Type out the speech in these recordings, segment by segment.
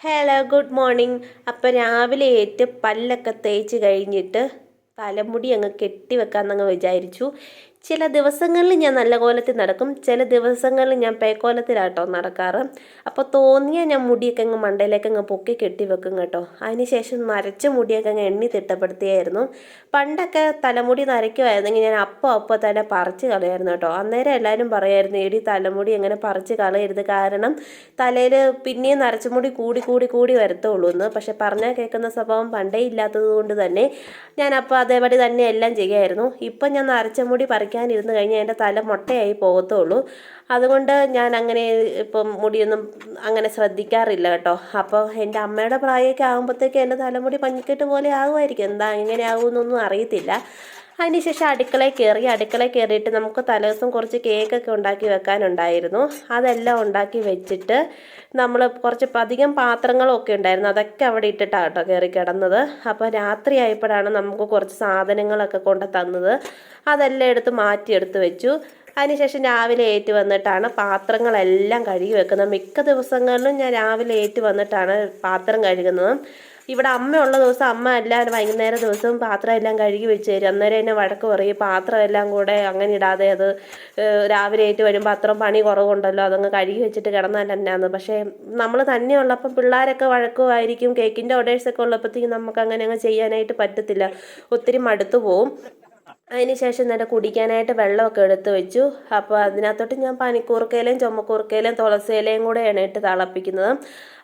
Hello good morning. അപ്പോൾ രാവിലെ പല്ലൊക്കെ തേച്ച് കഴിഞ്ഞിട്ട് തലമുടി അങ്ങ് കെട്ടി വെക്കാമെന്നങ്ങ് വിചാരിച്ചു. ചില ദിവസങ്ങളിൽ ഞാൻ നല്ല കോലത്തിൽ നടക്കും, ചില ദിവസങ്ങളിൽ ഞാൻ പേക്കോലത്തിലാട്ടോ നടക്കാറ്. അപ്പോൾ തോന്നിയാൽ ഞാൻ മുടിയൊക്കെ അങ്ങ് മണ്ടയിലേക്ക് അങ്ങ് പൊക്കി കെട്ടി വെക്കും കേട്ടോ. അതിനുശേഷം നരച്ച മുടിയൊക്കെ അങ്ങ് എണ്ണി തിട്ടപ്പെടുത്തിയായിരുന്നു. പണ്ടൊക്കെ തലമുടി നരയ്ക്കുമായിരുന്നെങ്കിൽ ഞാൻ അപ്പോൾ തന്നെ പറിച്ച് കളയായിരുന്നു കേട്ടോ. അന്നേരം എല്ലാവരും പറയായിരുന്നു, എടി തലമുടി അങ്ങനെ പറിച്ച് കളയരുത്, കാരണം തലയിൽ പിന്നെയും നരച്ച മുടി കൂടി കൂടി കൂടി വരത്തുള്ളൂ എന്ന്. പക്ഷെ പറഞ്ഞാൽ കേൾക്കുന്ന സ്വഭാവം പണ്ടേ ഇല്ലാത്തത് കൊണ്ട് തന്നെ ഞാൻ അപ്പോൾ അതേപടി തന്നെ എല്ലാം ചെയ്യായിരുന്നു. ഇപ്പം ഞാൻ നരച്ച മുടി പറിക്കാനിരുന്ന് കഴിഞ്ഞാൽ എൻ്റെ തല മൊട്ടയായി പോകത്തുള്ളൂ. അതുകൊണ്ട് ഞാൻ അങ്ങനെ ഇപ്പം മുടിയൊന്നും അങ്ങനെ ശ്രദ്ധിക്കാറില്ല കേട്ടോ. അപ്പോൾ എൻ്റെ അമ്മയുടെ പ്രായമൊക്കെ ആകുമ്പോഴത്തേക്ക് എൻ്റെ തലമുടി പഞ്ഞിക്കെട്ട് പോലെ ആകുമായിരിക്കും, എന്താ ഇങ്ങനെ ആകുമെന്നൊന്നും അറിയത്തില്ല. അതിനുശേഷം അടുക്കളയിൽ കയറിയിട്ട് നമുക്ക് തലേദിവസം കുറച്ച് കേക്കൊക്കെ ഉണ്ടാക്കി വെക്കാനുണ്ടായിരുന്നു. അതെല്ലാം ഉണ്ടാക്കി വെച്ചിട്ട് നമ്മൾ കുറച്ച് അധികം പാത്രങ്ങളൊക്കെ ഉണ്ടായിരുന്നു, അതൊക്കെ അവിടെ ഇട്ടിട്ടാണ് കേട്ടോ കയറി കിടന്നത്. അപ്പോൾ രാത്രി ആയപ്പോഴാണ് നമുക്ക് കുറച്ച് സാധനങ്ങളൊക്കെ കൊണ്ട് തന്നത്. അതെല്ലാം എടുത്ത് വെച്ചു. അതിനുശേഷം രാവിലെ വന്നിട്ടാണ് പാത്രങ്ങളെല്ലാം കഴുകി വെക്കുന്നത്. മിക്ക ദിവസങ്ങളിലും ഞാൻ രാവിലെ വന്നിട്ടാണ് പാത്രം കഴുകുന്നത്. ഇവിടെ അമ്മയുള്ള ദിവസം അമ്മ എല്ലാവരും വൈകുന്നേരം ദിവസവും പാത്രം എല്ലാം കഴുകി വെച്ച് തരും. അന്നേരം എന്നെ വഴക്ക് പറയും, പാത്രം എല്ലാം കൂടെ അങ്ങനെ ഇടാതെ അത് രാവിലെ വരുമ്പോൾ അത്രയും പണി കുറവുണ്ടല്ലോ, അതങ്ങ് കഴുകി വെച്ചിട്ട് കിടന്നാൽ എന്നാന്ന്. പക്ഷേ നമ്മൾ തന്നെയുള്ളപ്പം പിള്ളേരൊക്കെ വഴക്കുമായിരിക്കും. കേക്കിൻ്റെ ഓർഡേഴ്സൊക്കെ ഉള്ളപ്പോഴത്തേക്കും നമുക്ക് അങ്ങനെ അങ്ങ് ചെയ്യാനായിട്ട് പറ്റത്തില്ല, ഒത്തിരി മടുത്തു പോവും. അതിനുശേഷം നേരെ കുടിക്കാനായിട്ട് വെള്ളമൊക്കെ എടുത്ത് വെച്ചു. അപ്പോൾ അതിനകത്തോട്ട് ഞാൻ പനിക്കൂർക്കയിലയും ചുമക്കൂർക്കയിലയും തുളസി ഇലയും കൂടെയാണ് ഇട്ട് തിളപ്പിക്കുന്നത്.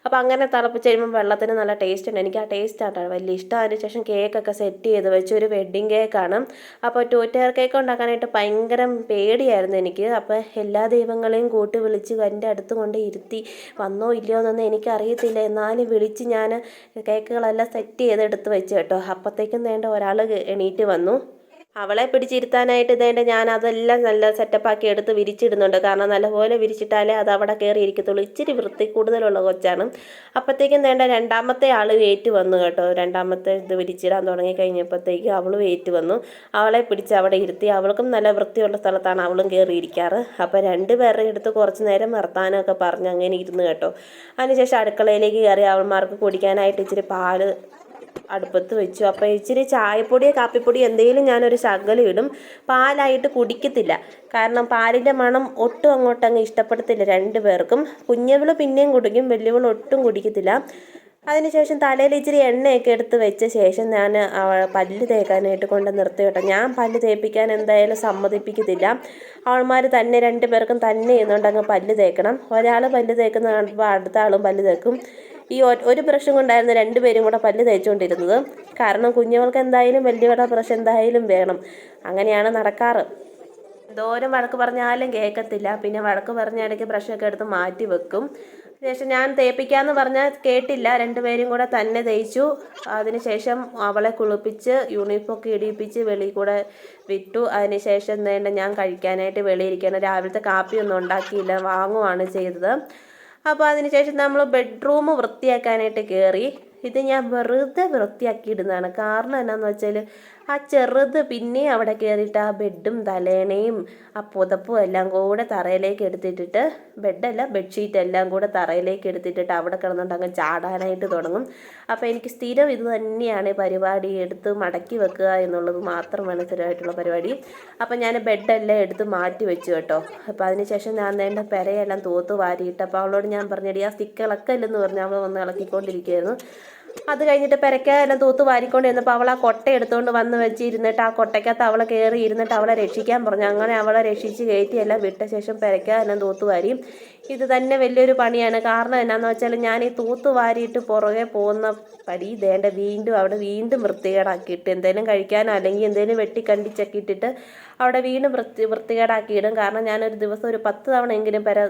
അപ്പോൾ അങ്ങനെ തിളപ്പിച്ച് കഴിയുമ്പോൾ വെള്ളത്തിന് നല്ല ടേസ്റ്റ് ഉണ്ട്, എനിക്ക് ആ ടേസ്റ്റാണ് വലിയ ഇഷ്ടം. അതിനുശേഷം കേക്കൊക്കെ സെറ്റ് ചെയ്ത് വെച്ചു, ഒരു വെഡ്ഡിങ് കേക്കാണ്. അപ്പോൾ 2 ടയർ കേക്ക് ഉണ്ടാക്കാനായിട്ട് ഭയങ്കര പേടിയായിരുന്നു എനിക്ക്. അപ്പോൾ എല്ലാ ദൈവങ്ങളെയും കൂട്ടി വിളിച്ച് എൻ്റെ അടുത്ത് കൊണ്ട് ഇരുത്തി, വന്നോ ഇല്ലയോ എന്നൊന്നും എനിക്കറിയത്തില്ല, എന്നാലും വിളിച്ച് ഞാൻ കേക്കുകളെല്ലാം സെറ്റ് ചെയ്തെടുത്ത് വെച്ചു കേട്ടോ. അപ്പോഴത്തേക്കും വേണ്ട ഒരാൾ എണീറ്റ് വന്നു. അവളെ പിടിച്ചിരുത്താനായിട്ട് ഇതേണ്ട ഞാൻ അതെല്ലാം നല്ല സെറ്റപ്പാക്കി എടുത്ത് വിരിച്ചിടുന്നുണ്ട്, കാരണം നല്ലപോലെ വിരിച്ചിട്ടാലേ അത് അവിടെ കയറി ഇരിക്കത്തുള്ളൂ. ഇച്ചിരി വൃത്തി കൂടുതലുള്ള കൊച്ചാണ്. അപ്പോഴത്തേക്കും വേണ്ട രണ്ടാമത്തെ ആൾ വെയിറ്റ് വന്നു കേട്ടോ. രണ്ടാമത്തെ ഇത് വിരിച്ചിടാൻ തുടങ്ങി കഴിഞ്ഞപ്പോഴത്തേക്കും അവൾ വെയിറ്റ് വന്നു. അവളെ പിടിച്ച് അവിടെ ഇരുത്തി. അവൾക്കും നല്ല വൃത്തിയുള്ള സ്ഥലത്താണ് അവളും കയറി ഇരിക്കാറ്. അപ്പോൾ 2 പേരുടെ അടുത്ത് കുറച്ച് നേരം വർത്താനമൊക്കെ പറഞ്ഞ് അങ്ങനെ ഇരുന്ന് കേട്ടോ. അതിനുശേഷം അടുക്കളയിലേക്ക് കയറി അവൾമാർക്ക് കുടിക്കാനായിട്ട് ഇച്ചിരി പാല് അടുപ്പത്ത് വെച്ചു. അപ്പോൾ ഇച്ചിരി ചായപ്പൊടിയോ കാപ്പിപ്പൊടിയോ എന്തെങ്കിലും ഞാനൊരു ശകലം ഇടും. പാലായിട്ട് കുടിക്കത്തില്ല, കാരണം പാലിൻ്റെ മണം ഒട്ടും അങ്ങോട്ടങ്ങ് ഇഷ്ടപ്പെടത്തില്ല 2 പേർക്കും. കുഞ്ഞവൾ പിന്നെയും കുടിക്കും, വലിയവൾ ഒട്ടും കുടിക്കത്തില്ല. അതിനുശേഷം തലയിൽ ഇച്ചിരി എണ്ണയൊക്കെ എടുത്ത് വെച്ച ശേഷം ഞാൻ പല്ല് തേക്കാനായിട്ട് കൊണ്ട് നിർത്തി കേട്ടോ. ഞാൻ പല്ല് തേപ്പിക്കാൻ എന്തായാലും സമ്മതിപ്പിക്കത്തില്ല. അവൾമാർ തന്നെ 2 പേർക്കും തന്നെ ചെയ്യുന്നുണ്ടങ്ങ് പല്ല് തേക്കണം. ഒരാൾ പല്ല് തേക്കുന്ന കാണുമ്പോൾ അടുത്ത ആളും പല്ല് തേക്കും. ഈ ഒരു ബ്രഷും കൊണ്ടായിരുന്നു 2 പേരും കൂടെ പല്ല് തേച്ചുകൊണ്ടിരുന്നത്, കാരണം കുഞ്ഞുങ്ങൾക്ക് എന്തായാലും വലിയവരുടെ ബ്രഷ് എന്തായാലും വേണം. അങ്ങനെയാണ് നടക്കാറ്. എന്തോരം വഴക്ക് പറഞ്ഞാലും കേൾക്കത്തില്ല. പിന്നെ വഴക്ക് പറഞ്ഞ ഇടയ്ക്ക് ബ്രഷൊക്കെ എടുത്ത് മാറ്റി വെക്കും. ശേഷം ഞാൻ തേപ്പിക്കാമെന്ന് പറഞ്ഞാൽ കേട്ടില്ല, 2 പേരും കൂടെ തന്നെ തേച്ചു. അതിനുശേഷം അവളെ കുളിപ്പിച്ച് യൂണിഫോമൊക്കെ ഇടിയിപ്പിച്ച് വെളിയിൽ കൂടെ വിട്ടു. അതിനുശേഷം വേണ്ട ഞാൻ കഴിക്കാനായിട്ട് വെളിയിരിക്കണം. രാവിലത്തെ കാപ്പിയൊന്നും ഉണ്ടാക്കിയില്ല, വാങ്ങുവാണ് ചെയ്തത്. അപ്പോൾ അതിനുശേഷം നമ്മൾ ബെഡ്റൂം വൃത്തിയാക്കാനായിട്ട് കയറി. ഇത് ഞാൻ വെറുതെ വൃത്തിയാക്കിയിടുന്നതാണ്, കാരണം എന്നാന്ന് വെച്ചാൽ ആ ചെറുത് പിന്നെ അവിടെ കയറിയിട്ട് ആ ബെഡും തലേണയും ആ പുതപ്പും എല്ലാം കൂടെ തറയിലേക്ക് എടുത്തിട്ടിട്ട്, ബെഡല്ല ബെഡ്ഷീറ്റ് എല്ലാം കൂടെ തറയിലേക്ക് എടുത്തിട്ടിട്ട് അവിടെ കിടന്നുകൊണ്ട് അങ്ങ് ചാടാനായിട്ട് തുടങ്ങും. അപ്പോൾ എനിക്ക് സ്ഥിരം ഇത് തന്നെയാണ് പരിപാടി, എടുത്ത് മടക്കി വെക്കുക എന്നുള്ളത് മാത്രമാണ് സ്ഥിരമായിട്ടുള്ള പരിപാടി. അപ്പോൾ ഞാൻ ബെഡെല്ലാം എടുത്ത് മാറ്റി വെച്ചു കേട്ടോ. അപ്പോൾ അതിനുശേഷം ഞാൻ എൻ്റെ പെരയെല്ലാം തൂത്ത് വാരിയിട്ട്, അപ്പോൾ അവളോട് ഞാൻ പറഞ്ഞെടി ആ സ്റ്റിക്കുകളൊക്കെ ഇല്ലെന്ന് പറഞ്ഞ് അവൾ വന്ന് ഇളക്കിക്കൊണ്ടിരിക്കുകയായിരുന്നു. അത് കഴിഞ്ഞിട്ട് പെരയ്ക്കെല്ലാം തൂത്ത് വാരിക്കൊണ്ടിരുന്നപ്പോൾ അവൾ ആ കൊട്ട എടുത്തുകൊണ്ട് വന്ന് വെച്ചിരുന്നിട്ട് ആ കൊട്ടയ്ക്കകത്ത് അവളെ കയറി ഇരുന്നിട്ട് അവളെ രക്ഷിക്കാൻ പറഞ്ഞു. അങ്ങനെ അവളെ രക്ഷിച്ച് കയറ്റി എല്ലാം വിട്ട ശേഷം പെരയ്ക്കെല്ലാം തൂത്ത് വാരി. ഇത് തന്നെ വലിയൊരു പണിയാണ്, കാരണം എന്നാന്ന് വെച്ചാൽ ഞാൻ ഈ തൂത്ത് വാരിയിട്ട് പുറകെ പോകുന്ന പടി ദേണ്ട വീണ്ടും വൃത്തികേടാക്കിയിട്ട് എന്തെങ്കിലും കഴിക്കാനോ അല്ലെങ്കിൽ എന്തെങ്കിലും വെട്ടിക്കണ്ടിച്ചൊക്കെ ഇട്ടിട്ട് അവിടെ വീണ്ടും വൃത്തികേടാക്കിയിടും. കാരണം ഞാനൊരു ദിവസം ഒരു 10 തവണയെങ്കിലും പെര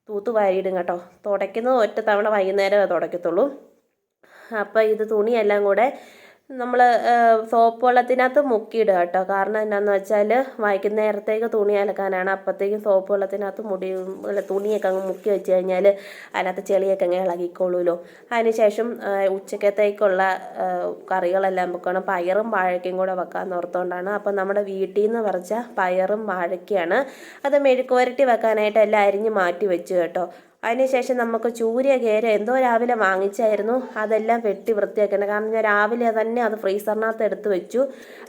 തൂത്ത് വാരിയിടും കേട്ടോ. തുടയ്ക്കുന്നത് ഒറ്റ തവണ വൈകുന്നേരമേ തുടയ്ക്കത്തുള്ളൂ. അപ്പോൾ ഇത് തുണിയെല്ലാം കൂടെ നമ്മൾ സോപ്പ് വെള്ളത്തിനകത്ത് മുക്കിയിടുക കേട്ടോ. കാരണം എന്താണെന്ന് വെച്ചാൽ വൈകുന്നേരത്തേക്ക് തുണി അലക്കാനാണ്. അപ്പോഴത്തേക്കും സോപ്പ് വെള്ളത്തിനകത്ത് തുണിയൊക്കെ അങ്ങ് മുക്കി വെച്ച് കഴിഞ്ഞാൽ അതിനകത്ത് ചെളിയൊക്കെ അങ്ങ് ഇളകിക്കോളൂല്ലോ. അതിനുശേഷം ഉച്ചക്കത്തേക്കുള്ള കറികളെല്ലാം വെക്കണം. പയറും വാഴയ്ക്കയും കൂടെ വെക്കാമെന്ന് ഓർത്തുകൊണ്ടാണ്. അപ്പം നമ്മുടെ വീട്ടിൽ നിന്ന് പറിച്ച പയറും വാഴയ്ക്കയാണ്. അത് മെഴുക്ക് പുരട്ടി വെക്കാനായിട്ട് എല്ലാം അരിഞ്ഞ് മാറ്റി വെച്ചു കേട്ടോ. അതിനുശേഷം നമുക്ക് ചൂര കേര എന്തോ രാവിലെ വാങ്ങിച്ചായിരുന്നു, അതെല്ലാം വെട്ടി വൃത്തിയാക്കണം. കാരണം ഞാൻ രാവിലെ തന്നെ അത് ഫ്രീസറിനകത്ത് എടുത്ത് വെച്ചു.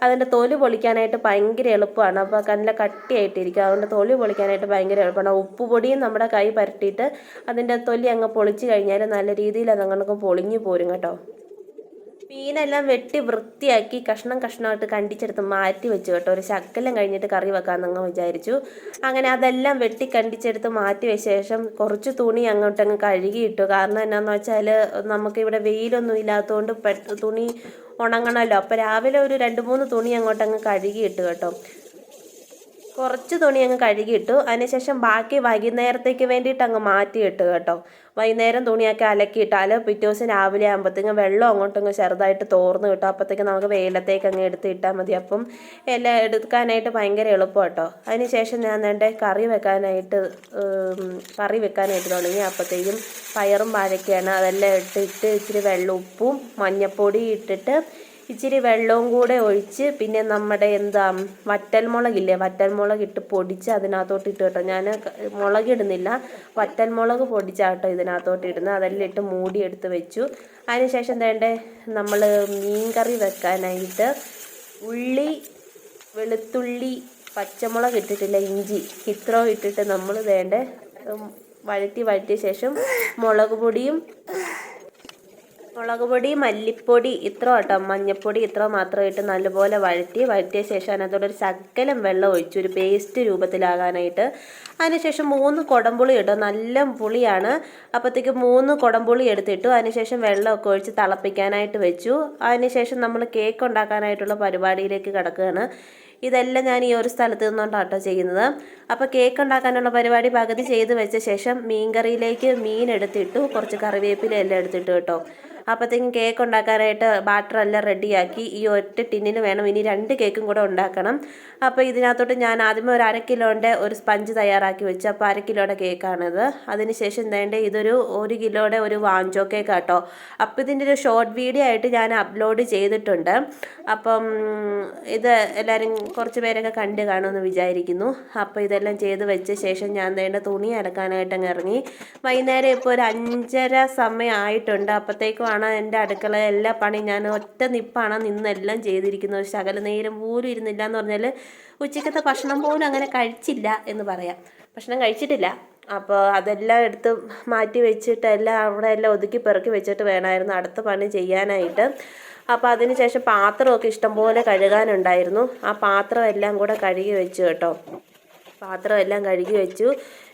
അതിൻ്റെ തൊലി പൊളിക്കാനായിട്ട് ഭയങ്കര എളുപ്പമാണ്. അപ്പോൾ നല്ല കട്ടിയായിട്ടിരിക്കും, അതുകൊണ്ട് തൊലി പൊളിക്കാനായിട്ട് ഭയങ്കര എളുപ്പമാണ്. ഉപ്പുപൊടിയും നമ്മുടെ കൈ പരട്ടിയിട്ട് അതിൻ്റെ തൊലി അങ്ങ് പൊളിച്ച് കഴിഞ്ഞാൽ നല്ല രീതിയിൽ അതങ്ങ് പൊളിഞ്ഞു പോരും കേട്ടോ. മീനെല്ലാം വെട്ടി വൃത്തിയാക്കി കഷ്ണം കഷ്ണമായിട്ട് കണ്ടിച്ചെടുത്ത് മാറ്റി വെച്ചു കേട്ടോ. ഒരു ശകലം കഴിഞ്ഞിട്ട് കറി വെക്കാമെന്നങ്ങ് വിചാരിച്ചു. അങ്ങനെ അതെല്ലാം വെട്ടി കണ്ടിച്ചെടുത്ത് മാറ്റി വെച്ച ശേഷം കുറച്ച് തുണി അങ്ങോട്ടങ്ങ് കഴുകിയിട്ടു. കാരണം എന്നാന്ന് വെച്ചാൽ നമുക്കിവിടെ വെയിലൊന്നും ഇല്ലാത്തതുകൊണ്ട് തുണി ഉണങ്ങണമല്ലോ. അപ്പോൾ രാവിലെ ഒരു 2-3 തുണി അങ്ങോട്ടങ്ങ് കഴുകിയിട്ടു കേട്ടോ. കുറച്ച് തുണി അങ്ങ് കഴുകിയിട്ടു. അതിനുശേഷം ബാക്കി വൈകുന്നേരത്തേക്ക് വേണ്ടിയിട്ട് അങ്ങ് മാറ്റിയിട്ടു കേട്ടോ. വൈകുന്നേരം തുണിയൊക്കെ അലക്കിയിട്ടാൽ പിറ്റേ ദിവസം രാവിലെ ആകുമ്പോഴത്തേക്കും വെള്ളം അങ്ങോട്ടങ്ങ് ചെറുതായിട്ട് തോർന്ന് കിട്ടും. അപ്പോഴത്തേക്ക് നമുക്ക് വെയിലത്തേക്ക് അങ്ങ് എടുത്തിട്ടാൽ മതി. അപ്പം എല്ലാം എടുക്കാനായിട്ട് ഭയങ്കര എളുപ്പം കേട്ടോ. അതിനുശേഷം ഞാൻ എൻ്റെ കറി വെക്കാനായിട്ട് തുടങ്ങി. അപ്പോഴത്തേക്കും പയറും വാഴയ്ക്കാണ്, അതെല്ലാം ഇട്ടിട്ട് ഇച്ചിരി വെള്ളം ഉപ്പും മഞ്ഞൾപ്പൊടി ഇട്ടിട്ട് ഇച്ചിരി വെള്ളവും കൂടെ ഒഴിച്ച് പിന്നെ നമ്മുടെ വറ്റൽമുളകില്ലേ, വറ്റൽമുളക് ഇട്ട് പൊടിച്ച് അതിനകത്തോട്ട് ഇട്ട് കേട്ടോ. ഞാൻ മുളകിടുന്നില്ല, വറ്റൽമുളക് പൊടിച്ചാട്ടോ ഇതിനകത്തോട്ട് ഇടുന്നത്. അതെല്ലാം ഇട്ട് മൂടി എടുത്ത് വെച്ചു. അതിനുശേഷം നമ്മൾ മീൻ കറി വെക്കാനായിട്ട് ഉള്ളി, വെളുത്തുള്ളി, പച്ചമുളക് ഇട്ടിട്ടില്ല, ഇഞ്ചി ഇത്രയും ഇട്ടിട്ട് നമ്മൾ വഴറ്റിയ ശേഷം മുളക് പൊടി, മല്ലിപ്പൊടി ഇത്ര കേട്ടോ, മഞ്ഞൾപ്പൊടി ഇത്ര മാത്രം ഇട്ട് നല്ലപോലെ വഴറ്റിയ ശേഷം അതിനകത്തോടെ ഒരു ശകലം വെള്ളം ഒഴിച്ചു, ഒരു പേസ്റ്റ് രൂപത്തിലാകാനായിട്ട്. അതിനുശേഷം 3 കുടംപുളി ഇട്ടോ, നല്ല പുളിയാണ്. അപ്പോഴത്തേക്ക് 3 കുടംപുളി എടുത്തിട്ടു. അതിനുശേഷം വെള്ളമൊക്കെ ഒഴിച്ച് തിളപ്പിക്കാനായിട്ട് വെച്ചു. അതിനുശേഷം നമ്മൾ കേക്ക് ഉണ്ടാക്കാനായിട്ടുള്ള പരിപാടിയിലേക്ക് കിടക്കുകയാണ്. ഇതെല്ലാം ഞാൻ ഈ ഒരു സ്ഥലത്ത് നിന്നുകൊണ്ടാട്ടോ ചെയ്യുന്നത്. അപ്പോൾ കേക്ക് ഉണ്ടാക്കാനുള്ള പരിപാടി പകുതി ചെയ്ത് വെച്ച ശേഷം മീൻകറിയിലേക്ക് മീൻ എടുത്തിട്ടു, കുറച്ച് കറിവേപ്പില എല്ലാം എടുത്തിട്ടു കേട്ടോ. അപ്പോഴത്തേക്കും കേക്ക് ഉണ്ടാക്കാനായിട്ട് ബാറ്ററെല്ലാം റെഡിയാക്കി. ഈ ഒറ്റ ടിന്നിന് വേണം ഇനി 2 കേക്കും കൂടെ ഉണ്ടാക്കണം. അപ്പോൾ ഇതിനകത്തോട്ട് ഞാൻ ആദ്യമേ ഒരു 1/2 കിലോൻ്റെ ഒരു സ്പഞ്ച് തയ്യാറാക്കി വെച്ചു. അപ്പോൾ 1/2 കിലോയുടെ കേക്കാണിത്. അതിനുശേഷം ഇതൊരു 1 കിലോയുടെ ഒരു വാഞ്ചോ കേക്ക് കേട്ടോ. അപ്പോൾ ഇതിൻ്റെ ഒരു ഷോർട്ട് വീഡിയോ ആയിട്ട് ഞാൻ അപ്ലോഡ് ചെയ്തിട്ടുണ്ട്. അപ്പം ഇത് എല്ലാവരും കുറച്ച് പേരൊക്കെ കണ്ട് കാണുമെന്ന് വിചാരിക്കുന്നു. അപ്പോൾ ഇതെല്ലാം ചെയ്ത് വെച്ച ശേഷം ഞാൻ തുണി അലക്കാനായിട്ട് അങ്ങ് ഇറങ്ങി. വൈകുന്നേരം ഇപ്പോൾ ഒരു 5:30 സമയമായിട്ടുണ്ട്. അപ്പോഴത്തേക്കും എൻ്റെ അടുക്കള എല്ലാ പണിയും ഞാൻ ഒറ്റ നിപ്പാണ് നിന്നെല്ലാം ചെയ്തിരിക്കുന്നത്. ഒരു ശകല നേരം പോലും ഇരുന്നില്ല എന്ന് പറഞ്ഞാൽ ഉച്ചക്കത്തെ ഭക്ഷണം പോലും അങ്ങനെ കഴിച്ചില്ല എന്ന് പറയാം. ഭക്ഷണം കഴിച്ചിട്ടില്ല. അപ്പോൾ അതെല്ലാം എടുത്ത് മാറ്റി വെച്ചിട്ട് അവിടെ എല്ലാം ഒതുക്കി പെറുക്കി വെച്ചിട്ട് വേണമായിരുന്നു അടുത്ത പണി ചെയ്യാനായിട്ട്. അപ്പോൾ അതിനുശേഷം പാത്രമൊക്കെ ഇഷ്ടംപോലെ കഴുകാനുണ്ടായിരുന്നു. ആ പാത്രം എല്ലാം കൂടെ കഴുകി വെച്ചു കേട്ടോ. പാത്രം എല്ലാം കഴുകി വെച്ചു.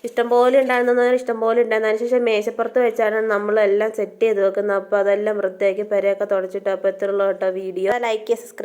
ഇഷ്ടംപോലെ ഉണ്ടായിരുന്നു. അതിനുശേഷം മേശപ്പുറത്ത് വെച്ചാണ് നമ്മളെല്ലാം സെറ്റ് ചെയ്ത് വെക്കുന്നത്. അപ്പോൾ അതെല്ലാം വൃത്തിയാക്കി പെരയൊക്കെ തുടച്ചിട്ട്. അപ്പോൾ എത്രയുള്ളൂ കേട്ടോ വീഡിയോ. Like, subscribe.